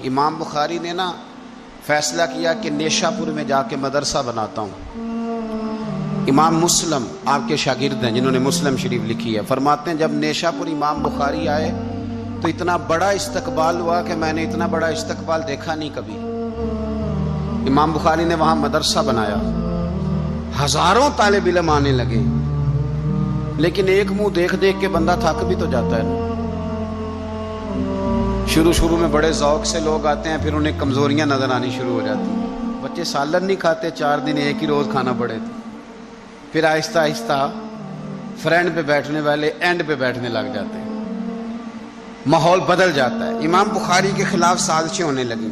امام بخاری نے نا فیصلہ کیا کہ نیشا پور میں جا کے مدرسہ بناتا ہوں۔ امام مسلم آپ کے شاگرد ہیں جنہوں نے مسلم شریف لکھی ہے، فرماتے ہیں جب نیشا پور امام بخاری آئے تو اتنا بڑا استقبال ہوا کہ میں نے اتنا بڑا استقبال دیکھا نہیں کبھی۔ امام بخاری نے وہاں مدرسہ بنایا، ہزاروں طالب علم آنے لگے، لیکن ایک منہ دیکھ دیکھ کے بندہ تھک بھی تو جاتا ہے نا۔ شروع میں بڑے ذوق سے لوگ آتے ہیں، پھر انہیں کمزوریاں نظر آنی شروع ہو جاتی ہیں۔ بچے سالن نہیں کھاتے، 4 دن ایک ہی روز کھانا پڑے تھے، پھر آہستہ آہستہ فرنٹ پہ بیٹھنے والے اینڈ پہ بیٹھنے لگ جاتے ہیں، ماحول بدل جاتا ہے۔ امام بخاری کے خلاف سازشیں ہونے لگیں۔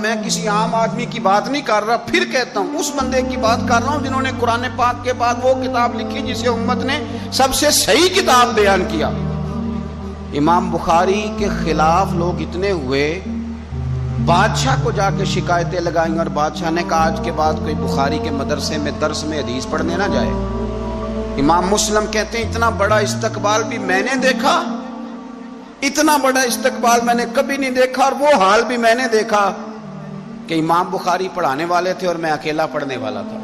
میں کسی عام آدمی کی بات نہیں کر رہا، پھر کہتا ہوں اس بندے کی بات کر رہا ہوں جنہوں نے قرآن پاک کے بعد وہ کتاب لکھی جسے امت نے سب سے صحیح کتاب بیان کیا۔ امام بخاری کے خلاف لوگ اتنے ہوئے، بادشاہ کو جا کے شکایتیں لگائیں، اور بادشاہ نے کہا آج کے بعد کوئی بخاری کے مدرسے میں درس میں حدیث پڑھنے نہ جائے۔ امام مسلم کہتے ہیں اتنا بڑا استقبال بھی میں نے دیکھا، اتنا بڑا استقبال میں نے کبھی نہیں دیکھا، اور وہ حال بھی میں نے دیکھا کہ امام بخاری پڑھانے والے تھے اور میں اکیلا پڑھنے والا تھا۔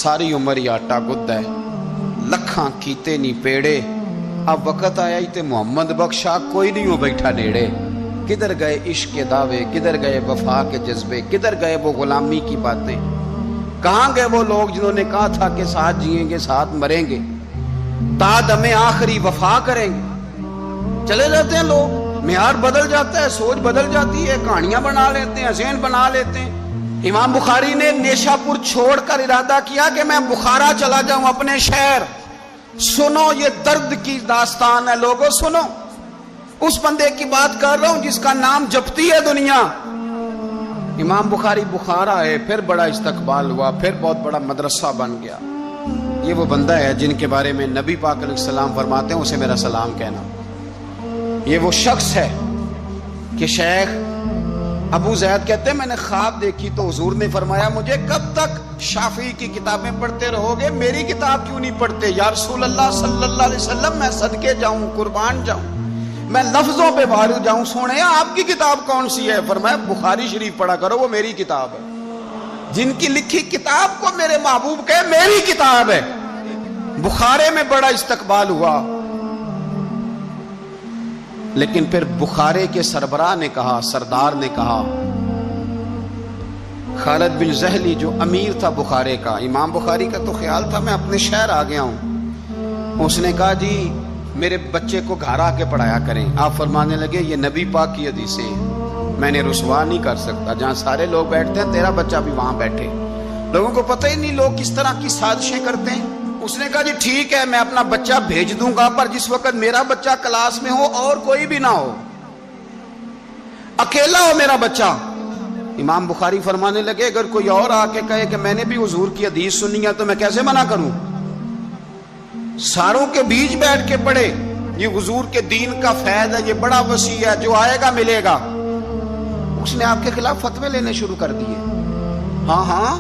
ساری عمر ہی آٹا گد ہے، لکھاں کیتے نہیں پیڑے، اب وقت آیا ہی تے محمد بخشا کوئی نہیں ہو بیٹھا نیڑے۔ کدھر گئے عشق کے دعوے، کدھر گئے وفا کے جذبے، کدھر گئے وہ غلامی کی باتیں، کہاں گئے وہ لوگ جنہوں نے کہا تھا کہ ساتھ جئیں گے ساتھ مریں گے، تا دم آخری وفا کریں گے۔ چلے جاتے ہیں لوگ، معیار بدل جاتا ہے، سوچ بدل جاتی ہے، کہانیاں بنا لیتے ہیں، ذہن بنا لیتے ہیں۔ امام بخاری نے نیشا پور چھوڑ کر ارادہ کیا کہ میں بخارا چلا جاؤں، اپنے شہر۔ سنو یہ درد کی داستان ہے لوگوں، سنو، اس بندے کی بات کر رہا ہوں جس کا نام جپتی ہے دنیا۔ امام بخاری بخارا آئے، پھر بڑا استقبال ہوا، پھر بہت بڑا مدرسہ بن گیا۔ یہ وہ بندہ ہے جن کے بارے میں نبی پاک علیہ السلام فرماتے ہیں اسے میرا سلام کہنا۔ یہ وہ شخص ہے کہ شیخ ابو زید کہتے ہیں میں نے خواب دیکھی تو حضور نے فرمایا مجھے کب تک شافعی کی کتابیں پڑھتے رہو گے، میری کتاب کیوں نہیں پڑھتے؟ یا رسول اللہ صلی اللہ علیہ وسلم میں صدقے جاؤں، قربان جاؤں، میں لفظوں پہ بھارو جاؤں، سونے آپ کی کتاب کون سی ہے؟ فرمایا بخاری شریف پڑھا کرو، وہ میری کتاب ہے۔ جن کی لکھی کتاب کو میرے محبوب کہے میری کتاب ہے۔ بخارے میں بڑا استقبال ہوا، لیکن پھر بخارے کے سربراہ نے کہا، سردار نے کہا، خالد بن زہلی جو امیر تھا بخارے کا، امام بخاری کا تو خیال تھا میں اپنے شہر آ گیا ہوں، اس نے کہا جی میرے بچے کو گھر آ کے پڑھایا کریں۔ آپ فرمانے لگے یہ نبی پاک کی حدیثیں میں نے رسوا نہیں کر سکتا، جہاں سارے لوگ بیٹھتے ہیں تیرا بچہ بھی وہاں بیٹھے۔ لوگوں کو پتہ ہی نہیں لوگ کس طرح کی سازشیں کرتے ہیں۔ اس نے کہا جی ٹھیک ہے میں اپنا بچہ بھیج دوں گا، پر جس وقت میرا بچہ کلاس میں ہو اور کوئی بھی نہ ہو، اکیلا ہو میرا بچہ۔ امام بخاری فرمانے لگے اگر کوئی اور آ کے کہے کہ میں نے بھی حضور کی حدیث سنی ہے تو میں کیسے منع کروں؟ ساروں کے بیچ بیٹھ کے پڑھے، یہ حضور کے دین کا فیض ہے، یہ بڑا وسیع ہے، جو آئے گا ملے گا۔ اس نے آپ کے خلاف فتوے لینے شروع کر دیے۔ ہاں ہاں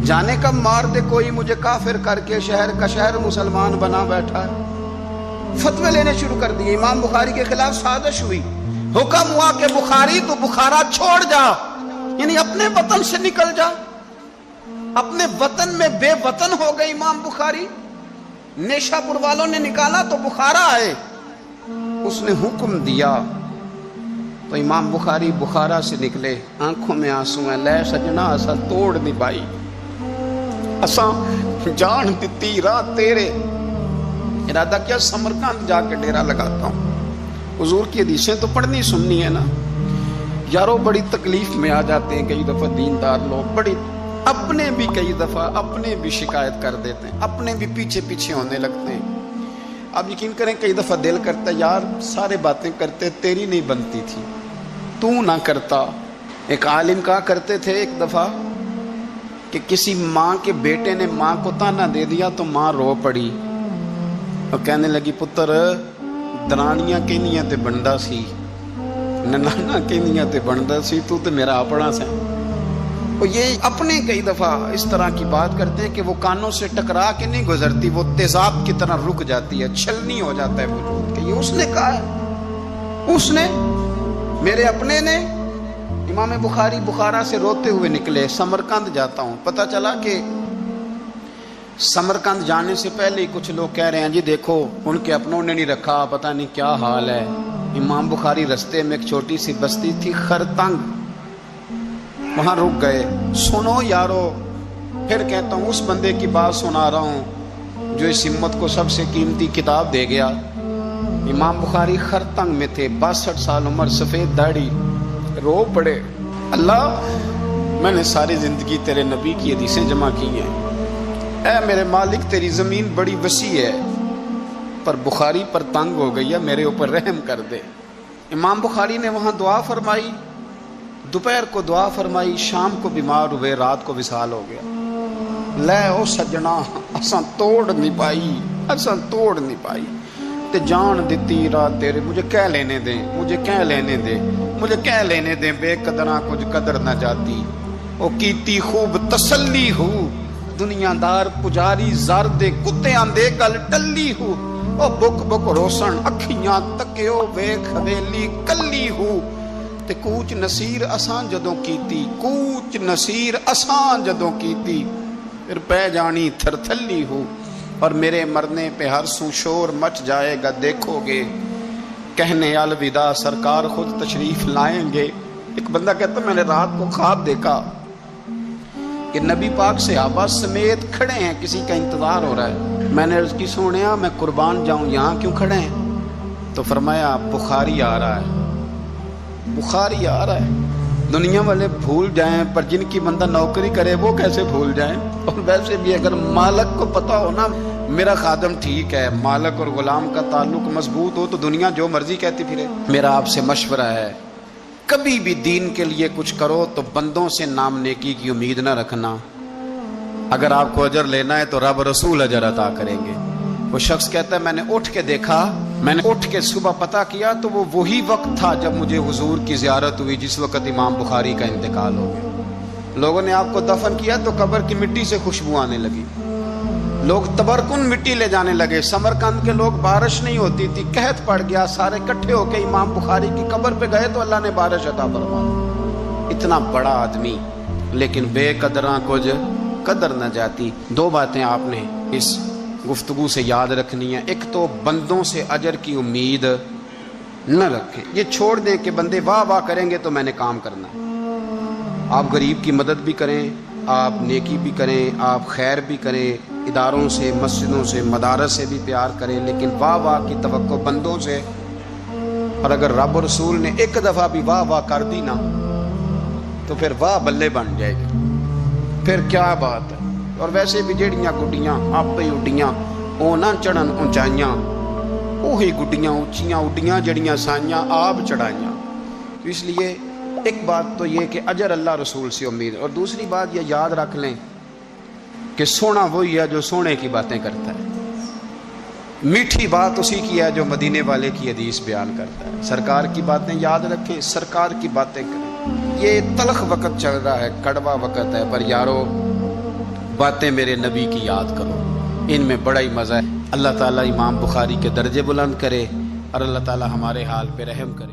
جانے کب مار دے کوئی مجھے کافر کر کے، شہر کا شہر مسلمان بنا بیٹھا ہے۔ فتوے لینے شروع کر دیے، امام بخاری کے خلاف سازش ہوئی، حکم ہوا کہ بخاری تو بخارا چھوڑ جا، یعنی اپنے وطن سے نکل جا۔ اپنے وطن میں بے وطن ہو گئے امام بخاری۔ نیشا پور والوں نے نکالا تو بخارا آئے، اس نے حکم دیا تو امام بخاری بخارا سے نکلے، آنکھوں میں آنسو ہیں، لے سجنا اسا توڑ نہیں پائی، اساں جان دیتی راہ تیرے۔ ارادہ کیا سمرقند جا کے ڈیرا لگاتا ہوں، حضور کی حدیثیں تو پڑھنی سننی ہے نا۔ یارو بڑی تکلیف میں آ جاتے ہیں کئی دفعہ دیندار لوگ، بڑی اپنے بھی کئی دفعہ اپنے بھی شکایت کر دیتے ہیں، اپنے بھی پیچھے پیچھے ہونے لگتے ہیں۔ اب یقین کریں کئی دفعہ دل کرتا ہے یار سارے باتیں کرتے تیری نہیں بنتی تھی، تو نہ کرتا۔ ایک عالم کہا کرتے تھے ایک دفعہ کہ کسی ماں کے بیٹے نے ماں کو تانا دے دیا تو ماں رو پڑی اور کہنے لگی پتر درانیاں کہنیاں تے بندا سی، ننانا کہنیاں تے بندا سی، تو تے میرا اپنا سے۔ اور یہ اپنے کئی دفعہ اس طرح کی بات کرتے ہیں کہ وہ کانوں سے ٹکرا کے نہیں گزرتی، وہ تیزاب کی طرح رک جاتی ہے، چھلنی ہو جاتا ہے وجود کہ یہ اس نے کہا ہے، اس نے میرے اپنے نے امام بخاری بخارا سے روتے ہوئے نکلے، سمرقند جاتا ہوں، پتہ چلا کہ سمرقند جانے سے پہلے ہی کچھ لوگ کہہ رہے ہیں جی دیکھو ان کے اپنوں نے نہیں رکھا، پتہ نہیں کیا حال ہے۔ امام بخاری رستے میں ایک چھوٹی سی بستی تھی خرتنگ، وہاں رک گئے۔ سنو یارو، پھر کہتا ہوں اس بندے کی بات سنا رہا ہوں جو اس امت کو سب سے قیمتی کتاب دے گیا۔ امام بخاری خرتنگ میں تھے، 62 سال عمر، سفید داڑھی، رو پڑے، اللہ میں نے ساری زندگی تیرے نبی کی حدیثیں جمع کی ہیں، اے میرے مالک تیری زمین بڑی وسیع ہے پر بخاری پر تنگ ہو گئی ہے، میرے اوپر رحم کر دے۔ امام بخاری نے وہاں دعا فرمائی، دوپہر کو دعا فرمائی، شام کو بیمار ہوئے، رات کو وصال ہو گیا۔ لے او سجنا اساں توڑ نہیں پائی تے جان دیتی رات تیرے، مجھے کہہ لینے دیں بے قدراں کچھ قدر نہ جاتی، او کیتی خوب تسلی ہو، دنیا دار پجاری زر دے کتے آندے گل ٹلی ہو، او بک روسن اکھیاں تکیو ویکھ حویلی کلی ہو، تے کوچ نصیر اساں جدوں کیتی پھر پہ جانی تھرتھلی ہو، اور میرے مرنے پہ ہر سو شور مچ جائے گا، دیکھو گے کہنے الوداع سرکار خود تشریف لائیں گے۔ ایک بندہ کہتا میں نے رات کو خواب دیکھا کہ نبی پاک صحابہ سمیت کھڑے ہیں، کسی کا انتظار ہو رہا ہے۔ میں نے عرض کی سونیا میں قربان جاؤں، یہاں کیوں کھڑے ہیں؟ تو فرمایا بخاری آ رہا ہے۔ دنیا والے بھول جائیں پر جن کی بندہ نوکری کرے وہ کیسے بھول جائیں؟ اور ویسے بھی اگر مالک کو پتا ہو نا میرا خادم ٹھیک ہے، مالک اور غلام کا تعلق مضبوط ہو تو دنیا جو مرضی کہتی پھرے۔ میرا آپ سے مشورہ ہے کبھی بھی دین کے لیے کچھ کرو تو بندوں سے نام نیکی کی امید نہ رکھنا، اگر آپ کو اجر لینا ہے تو رب رسول اجر عطا کریں گے۔ وہ شخص کہتا ہے میں نے اٹھ کے دیکھا، میں نے اٹھ کے صبح پتہ کیا تو وہ وہی وقت تھا جب مجھے حضور کی زیارت ہوئی جس وقت امام بخاری کا انتقال ہو گیا۔ لوگوں نے آپ کو دفن کیا تو قبر کی مٹی سے خوشبو آنے لگی، لوگ تبرکن مٹی لے جانے لگے۔ سمرقند کے لوگ بارش نہیں ہوتی تھی، قحط پڑ گیا، سارے کٹھے ہو کے امام بخاری کی قبر پہ گئے تو اللہ نے بارش عطا فرمائی۔ اتنا بڑا آدمی لیکن بے قدراں کچھ قدر نہ جاتی۔ دو باتیں آپ نے اس گفتگو سے یاد رکھنی ہے، ایک تو بندوں سے اجر کی امید نہ رکھیں، یہ چھوڑ دیں کہ بندے واہ واہ کریں گے تو میں نے کام کرنا ہے۔ آپ غریب کی مدد بھی کریں، آپ نیکی بھی کریں، آپ خیر بھی کریں، اداروں سے، مسجدوں سے، مدارس سے بھی پیار کریں، لیکن واہ واہ کی توقع بندوں سے، اور اگر رب اور رسول نے ایک دفعہ بھی واہ واہ کر دی نا تو پھر واہ بلے بن جائے گی، پھر کیا بات ہے۔ اور ویسے بھی جیڑیاں گڈیاں آپ ہی اڈیاں وہ نہ چڑھن اونچائیاں، وہی گڈیاں اونچیاں اڈیاں جڑیاں سائیاں آپ چڑھائیاں۔ تو اس لیے ایک بات تو یہ کہ اجر اللہ رسول سے امید، اور دوسری بات یہ یاد رکھ لیں کہ سونا وہی ہے جو سونے کی باتیں کرتا ہے، میٹھی بات اسی کی ہے جو مدینے والے کی حدیث بیان کرتا ہے۔ سرکار کی باتیں یاد رکھیں، سرکار کی باتیں کریں۔ یہ تلخ وقت چل رہا ہے، کڑوا وقت ہے، پر یارو باتیں میرے نبی کی یاد کرو، ان میں بڑا ہی مزہ ہے۔ اللہ تعالیٰ امام بخاری کے درجے بلند کرے اور اللہ تعالیٰ ہمارے حال پہ رحم کرے۔